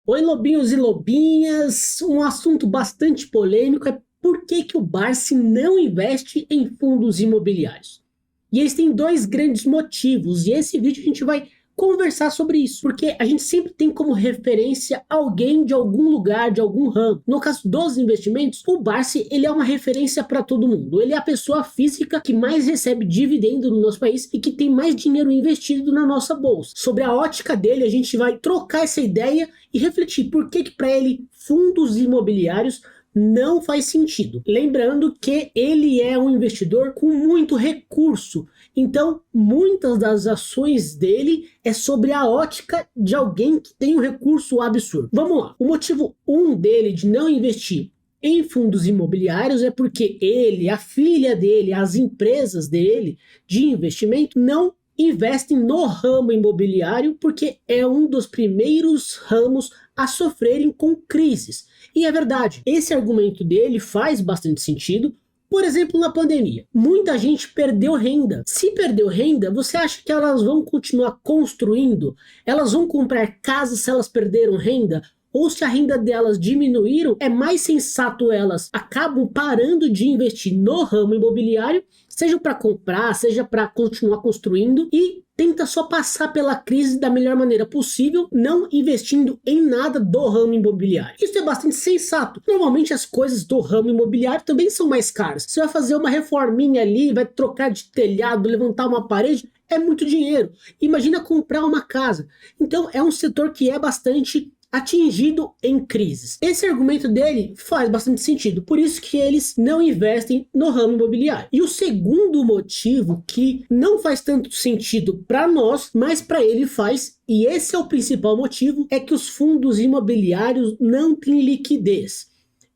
Oi, lobinhos e lobinhas. Um assunto bastante polêmico é por que o Barsi não investe em fundos imobiliários. E eles têm dois grandes motivos, e esse vídeo a gente vai conversar sobre isso, porque a gente sempre tem como referência alguém de algum lugar, de algum ramo. No caso dos investimentos, o Barsi ele é uma referência para todo mundo. Ele é a pessoa física que mais recebe dividendo no nosso país e que tem mais dinheiro investido na nossa bolsa. Sobre a ótica dele, a gente vai trocar essa ideia e refletir por que para ele fundos imobiliários não faz sentido. Lembrando que ele é um investidor com muito recurso, então muitas das ações dele é sobre a ótica de alguém que tem um recurso absurdo. Vamos lá, o motivo dele de não investir em fundos imobiliários é porque ele, a filha dele, as empresas dele de investimento não investem no ramo imobiliário porque é um dos primeiros ramos a sofrerem com crises. E é verdade, esse argumento dele faz bastante sentido. Por exemplo, na pandemia, muita gente perdeu renda. Se perdeu renda, você acha que elas vão continuar construindo? Elas vão comprar casas se elas perderam renda? Ou se a renda delas diminuíram, é mais sensato elas acabam parando de investir no ramo imobiliário, seja para comprar, seja para continuar construindo, e tenta só passar pela crise da melhor maneira possível, não investindo em nada do ramo imobiliário. Isso é bastante sensato. Normalmente as coisas do ramo imobiliário também são mais caras. Você vai fazer uma reforminha ali, vai trocar de telhado, levantar uma parede, é muito dinheiro. Imagina comprar uma casa. Então é um setor que é bastante atingido em crises. Esse argumento dele faz bastante sentido, por isso que eles não investem no ramo imobiliário. E o segundo motivo que não faz tanto sentido para nós, mas para ele faz, e esse é o principal motivo, é que os fundos imobiliários não têm liquidez.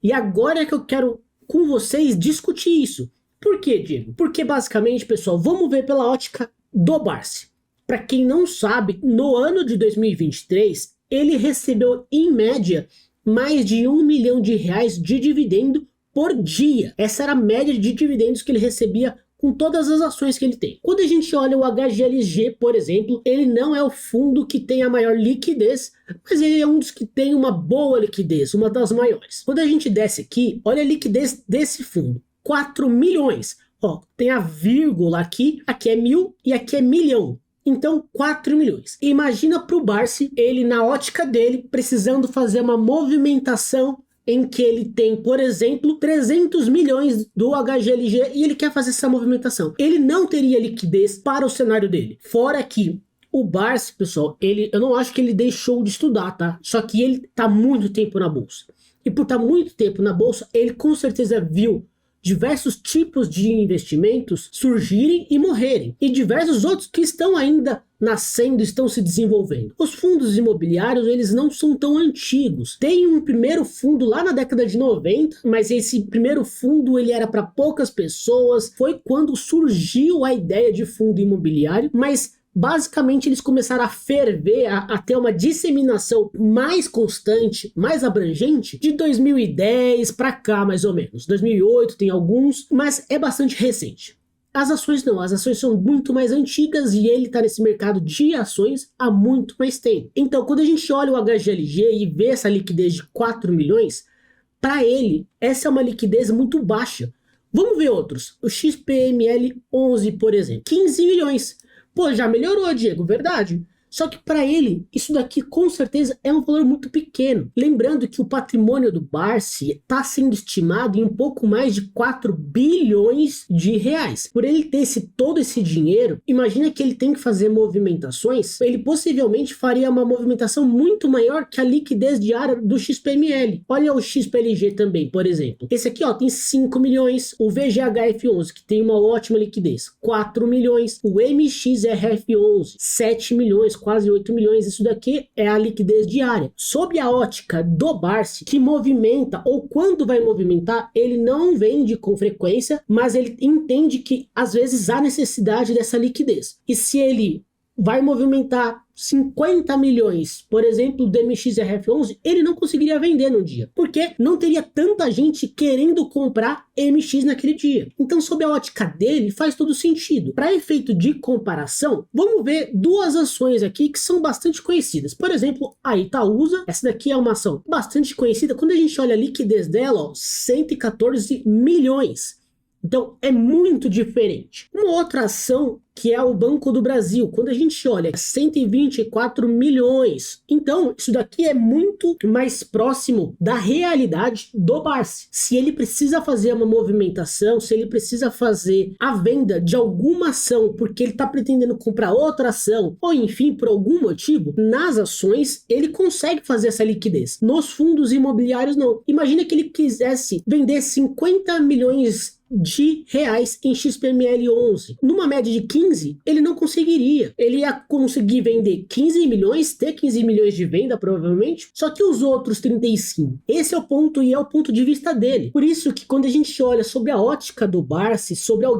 E agora é que eu quero com vocês discutir isso. Por quê, Diego? Porque basicamente, pessoal, vamos ver pela ótica do Barsi. Para quem não sabe, no ano de 2023, ele recebeu, em média, mais de R$ 1 milhão de dividendo por dia. Essa era a média de dividendos que ele recebia com todas as ações que ele tem. Quando a gente olha o HGLG, por exemplo, ele não é o fundo que tem a maior liquidez, mas ele é um dos que tem uma boa liquidez, uma das maiores. Quando a gente desce aqui, olha a liquidez desse fundo, 4 milhões. Ó, tem a vírgula aqui é 1.000 e aqui é milhão. Então, 4 milhões. Imagina para o Barsi, ele na ótica dele, precisando fazer uma movimentação em que ele tem, por exemplo, 300 milhões do HGLG e ele quer fazer essa movimentação. Ele não teria liquidez para o cenário dele. Fora que o Barsi, pessoal, eu não acho que ele deixou de estudar, tá? Só que ele está muito tempo na bolsa. E por estar muito tempo na bolsa, ele com certeza viu diversos tipos de investimentos surgirem e morrerem, e diversos outros que estão ainda nascendo, estão se desenvolvendo. Os fundos imobiliários, eles não são tão antigos. Tem um primeiro fundo lá na década de 90, mas esse primeiro fundo ele era para poucas pessoas. Foi quando surgiu a ideia de fundo imobiliário, mas basicamente eles começaram a ferver, a ter uma disseminação mais constante, mais abrangente, de 2010 para cá, mais ou menos. 2008 tem alguns, mas é bastante recente. As ações não, as ações são muito mais antigas e ele está nesse mercado de ações há muito mais tempo. Então, quando a gente olha o HGLG e vê essa liquidez de 4 milhões, para ele, essa é uma liquidez muito baixa. Vamos ver outros. O XPML 11, por exemplo, 15 milhões. Pô, já melhorou, Diego, verdade. Só que para ele, isso daqui com certeza é um valor muito pequeno. Lembrando que o patrimônio do Barsi está sendo estimado em um pouco mais de 4 bilhões de reais. Por ele ter todo esse dinheiro, imagina que ele tem que fazer movimentações, ele possivelmente faria uma movimentação muito maior que a liquidez diária do XPML. Olha o XPLG também, por exemplo. Esse aqui ó, tem 5 milhões, o VGHF11, que tem uma ótima liquidez, 4 milhões, o MXRF11, 7 milhões, quase 8 milhões, isso daqui é a liquidez diária. Sob a ótica do Barsi, que movimenta, ou quando vai movimentar, ele não vende com frequência, mas ele entende que às vezes há necessidade dessa liquidez. E se ele vai movimentar 50 milhões, por exemplo, do MXRF11, ele não conseguiria vender no dia, porque não teria tanta gente querendo comprar MX naquele dia. Então, sob a ótica dele, faz todo sentido. Para efeito de comparação, vamos ver duas ações aqui que são bastante conhecidas. Por exemplo, a Itaúsa, essa daqui é uma ação bastante conhecida. Quando a gente olha a liquidez dela, ó, 114 milhões. Então, é muito diferente. Uma outra ação que é o Banco do Brasil, quando a gente olha, 124 milhões. Então, isso daqui é muito mais próximo da realidade do Barsi. Se ele precisa fazer uma movimentação, se ele precisa fazer a venda de alguma ação, porque ele está pretendendo comprar outra ação, ou enfim, por algum motivo, nas ações, ele consegue fazer essa liquidez. Nos fundos imobiliários, não. Imagina que ele quisesse vender 50 milhões de reais em XPML 11. Numa média de 15, ele não conseguiria. Ele ia conseguir vender 15 milhões, ter 15 milhões de venda, provavelmente, só que os outros 35. Esse é o ponto e é o ponto de vista dele. Por isso que quando a gente olha sobre a ótica do Barsi, sobre a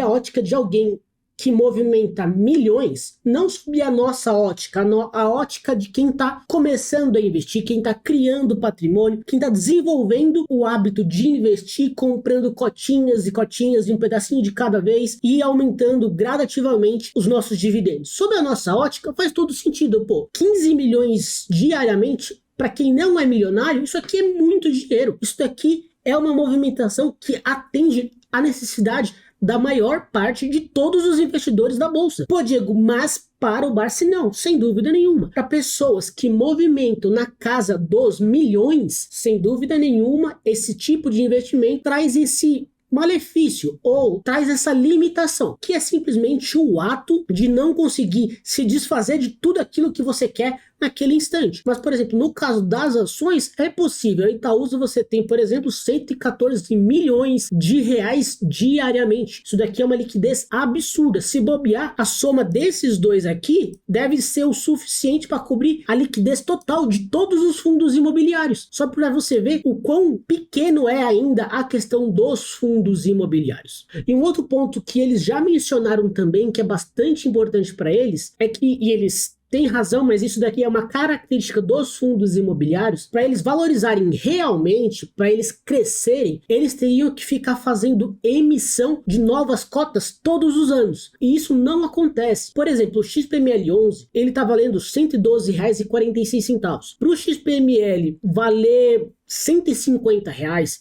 ótica de alguém que movimenta milhões, não sob a nossa ótica, a ótica de quem está começando a investir, quem está criando patrimônio, quem está desenvolvendo o hábito de investir, comprando cotinhas e cotinhas de um pedacinho de cada vez e aumentando gradativamente os nossos dividendos. Sob a nossa ótica, faz todo sentido, 15 milhões diariamente, para quem não é milionário, isso aqui é muito dinheiro. Isso daqui é uma movimentação que atende à necessidade da maior parte de todos os investidores da bolsa. Pô, Diego, mas para o Barsi não, sem dúvida nenhuma. Para pessoas que movimentam na casa dos milhões, sem dúvida nenhuma, esse tipo de investimento traz esse malefício ou traz essa limitação, que é simplesmente o ato de não conseguir se desfazer de tudo aquilo que você quer naquele instante. Mas, por exemplo, no caso das ações, é possível. A Itaúsa você tem, por exemplo, 114 milhões de reais diariamente. Isso daqui é uma liquidez absurda. Se bobear, a soma desses dois aqui deve ser o suficiente para cobrir a liquidez total de todos os fundos imobiliários. Só para você ver o quão pequeno é ainda a questão dos fundos imobiliários. E um outro ponto que eles já mencionaram também, que é bastante importante para eles, é que, e eles tem razão, mas isso daqui é uma característica dos fundos imobiliários. Para eles valorizarem realmente, para eles crescerem, eles teriam que ficar fazendo emissão de novas cotas todos os anos. E isso não acontece. Por exemplo, o XPML 11, ele está valendo R$ 112,46. Para o XPML valer R$ 150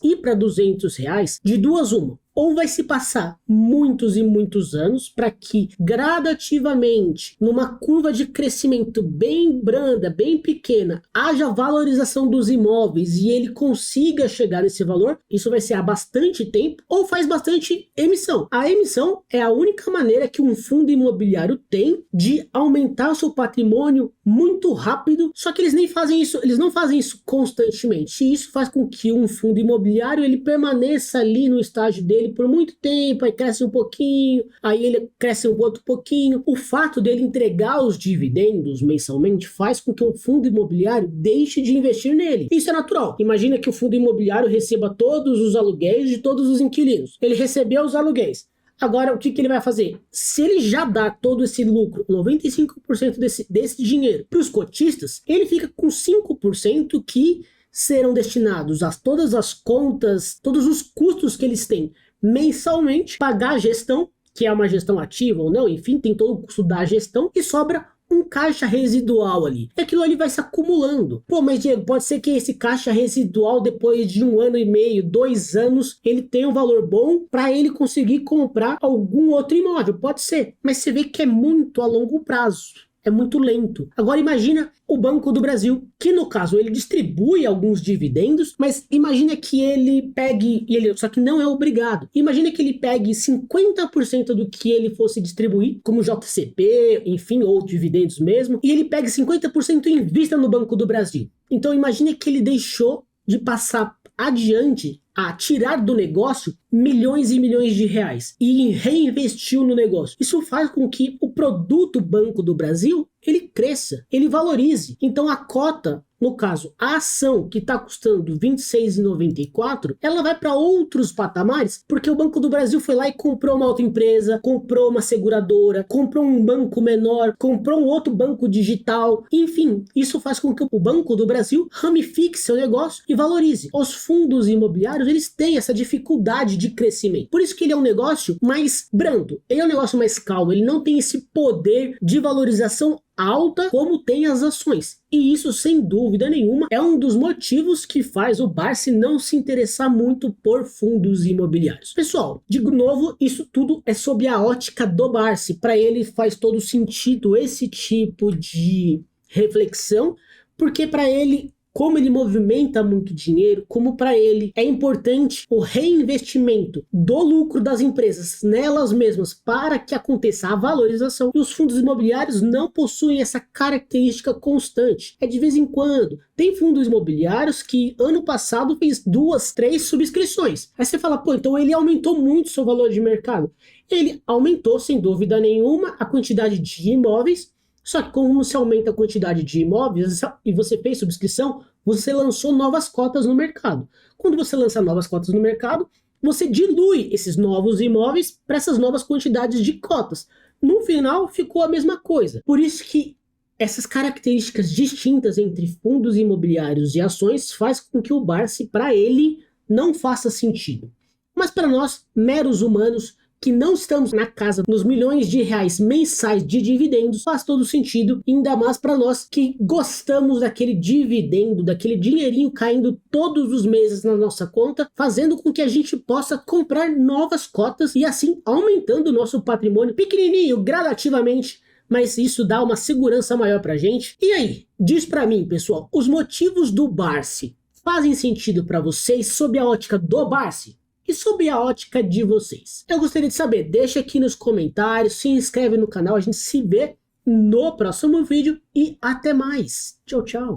e para R$ 200, de duas uma. Ou vai se passar muitos e muitos anos para que gradativamente, numa curva de crescimento bem branda, bem pequena, haja valorização dos imóveis e ele consiga chegar nesse valor. Isso vai ser há bastante tempo, ou faz bastante emissão. A emissão é a única maneira que um fundo imobiliário tem de aumentar o seu patrimônio muito rápido, só que eles nem fazem isso, eles não fazem isso constantemente. E isso faz com que um fundo imobiliário ele permaneça ali no estágio dele por muito tempo, aí cresce um pouquinho, aí ele cresce um outro pouquinho. O fato dele entregar os dividendos mensalmente faz com que um fundo imobiliário deixe de investir nele. Isso é natural. Imagina que o fundo imobiliário receba todos os aluguéis de todos os inquilinos. Ele recebeu os aluguéis. Agora, o que ele vai fazer? Se ele já dá todo esse lucro, 95% desse dinheiro para os cotistas, ele fica com 5% que serão destinados a todas as contas, todos os custos que eles têm mensalmente, pagar a gestão, que é uma gestão ativa ou não, enfim, tem todo o custo da gestão, e sobra um caixa residual ali. E aquilo ali vai se acumulando. Pô, mas Diego, pode ser que esse caixa residual, depois de 1 ano e meio, 2 anos, ele tenha um valor bom para ele conseguir comprar algum outro imóvel. Pode ser, mas você vê que é muito a longo prazo. É muito lento. Agora imagina o Banco do Brasil, que no caso ele distribui alguns dividendos, mas imagina que ele pegue, só que não é obrigado. Imagina que ele pegue 50% do que ele fosse distribuir, como JCP, enfim, ou dividendos mesmo, e ele pegue 50% e invista no Banco do Brasil. Então imagina que ele deixou de passar adiante a tirar do negócio milhões e milhões de reais e reinvestiu no negócio. Isso faz com que o produto Banco do Brasil ele cresça, ele valorize. Então a cota, no caso, a ação que está custando R$ 26,94, ela vai para outros patamares, porque o Banco do Brasil foi lá e comprou uma outra empresa, comprou uma seguradora, comprou um banco menor, comprou um outro banco digital. Enfim, isso faz com que o Banco do Brasil ramifique seu negócio e valorize. Os fundos imobiliários, eles têm essa dificuldade de crescimento. Por isso que ele é um negócio mais brando, ele é um negócio mais calmo, ele não tem esse poder de valorização alta como tem as ações. E isso, sem dúvida nenhuma, é um dos motivos que faz o Barsi não se interessar muito por fundos imobiliários. Pessoal, de novo, isso tudo é sob a ótica do Barsi. Para ele faz todo sentido esse tipo de reflexão, porque para ele, como ele movimenta muito dinheiro, como para ele é importante o reinvestimento do lucro das empresas nelas mesmas para que aconteça a valorização, e os fundos imobiliários não possuem essa característica constante. É de vez em quando. Tem fundos imobiliários que ano passado fez 2, 3 subscrições. Aí você fala, pô, então ele aumentou muito seu valor de mercado. Ele aumentou, sem dúvida nenhuma, a quantidade de imóveis. Só que como você aumenta a quantidade de imóveis e você fez subscrição, você lançou novas cotas no mercado. Quando você lança novas cotas no mercado, você dilui esses novos imóveis para essas novas quantidades de cotas. No final, ficou a mesma coisa. Por isso que essas características distintas entre fundos imobiliários e ações faz com que o Barsi, para ele, não faça sentido. Mas para nós, meros humanos, que não estamos na casa dos milhões de reais mensais de dividendos, faz todo sentido, ainda mais para nós que gostamos daquele dividendo, daquele dinheirinho caindo todos os meses na nossa conta, fazendo com que a gente possa comprar novas cotas e assim aumentando o nosso patrimônio pequenininho, gradativamente, mas isso dá uma segurança maior para a gente. E aí, diz para mim, pessoal, os motivos do Barsi fazem sentido para vocês sob a ótica do Barsi? E sob a ótica de vocês? Eu gostaria de saber, deixa aqui nos comentários, se inscreve no canal, a gente se vê no próximo vídeo e até mais. Tchau, tchau.